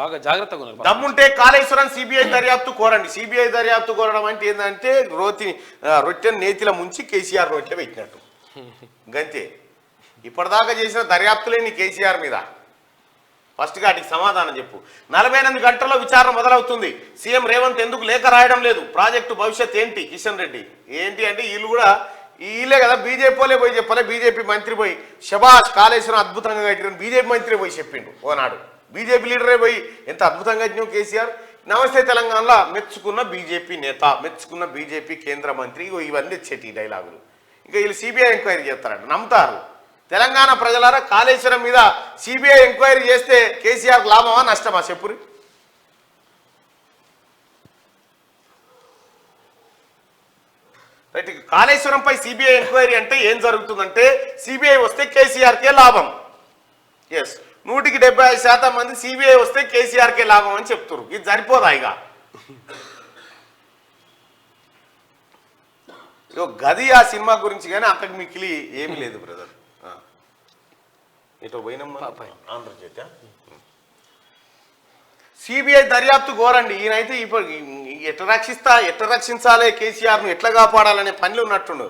బాగా జాగ్రత్తగా ఉన్నారు. దమ్ముంటే కాళేశ్వరం సిబిఐ దర్యాప్తు కోరండి. సిబిఐ దర్యాప్తు కోరడం అంటే ఏంటంటే రొట్టెని నేతిల ముంచి కేసీఆర్ నోట్లో పెట్టినట్టు గంతే. ఇప్పటిదాకా చేసిన దర్యాప్తులే నీ కేసీఆర్ మీద. ఫస్ట్గా వాటికి సమాధానం చెప్పు. 48 గంటల్లో విచారణ మొదలవుతుంది. సీఎం రేవంత్ ఎందుకు లేఖ రాయడం లేదు? ప్రాజెక్టు భవిష్యత్ ఏంటి? కిషన్ రెడ్డి ఏంటి అంటే వీళ్ళు కూడా వీళ్ళే కదా బీజేపీ వాళ్ళే పోయి చెప్పాలి. బీజేపీ మంత్రి పోయి శభాష్ కాళేశ్వరం అద్భుతంగా కట్టిన బీజేపీ మంత్రి పోయి చెప్పిండు ఓనాడు. బీజేపీ లీడరే పోయి ఎంత అద్భుతంగా కట్టినావు కేసీఆర్. నమస్తే తెలంగాణలో మెచ్చుకున్న బీజేపీ నేత, మెచ్చుకున్న బీజేపీ కేంద్ర మంత్రి, ఇవన్నీ వచ్చేటి డైలాగులు. ఇంకా వీళ్ళు సిబిఐ ఎంక్వైరీ చేస్తారంట, నమ్ముతారు. తెలంగాణ ప్రజలారా కాళేశ్వరం మీద సిబిఐ ఎంక్వైరీ చేస్తే కేసీఆర్ లాభమా నష్టమా చెప్పురి? రైట్. కాళేశ్వరంపై సిబిఐ ఎంక్వైరీ అంటే ఏం జరుగుతుందంటే సిబిఐ వస్తే కేసీఆర్కే లాభం. ఎస్, 100% మంది సిబిఐ వస్తే కేసీఆర్కే లాభం అని చెప్తున్నారు. ఇది సరిపోదా? ఇక గది ఆ సినిమా గురించి కానీ అంతకు మిక్కిలి ఏమీ లేదు బ్రదర్. ఇటు పోయినమ్మా ఆంధ్రజ్యోతి. సిబిఐ దర్యాప్తు కోరండి. ఈయనైతే ఇప్పుడు ఎట్లా రక్షించాలి కేసీఆర్ను, ఎట్లా కాపాడాలనే పనిలో ఉన్నట్టుండు.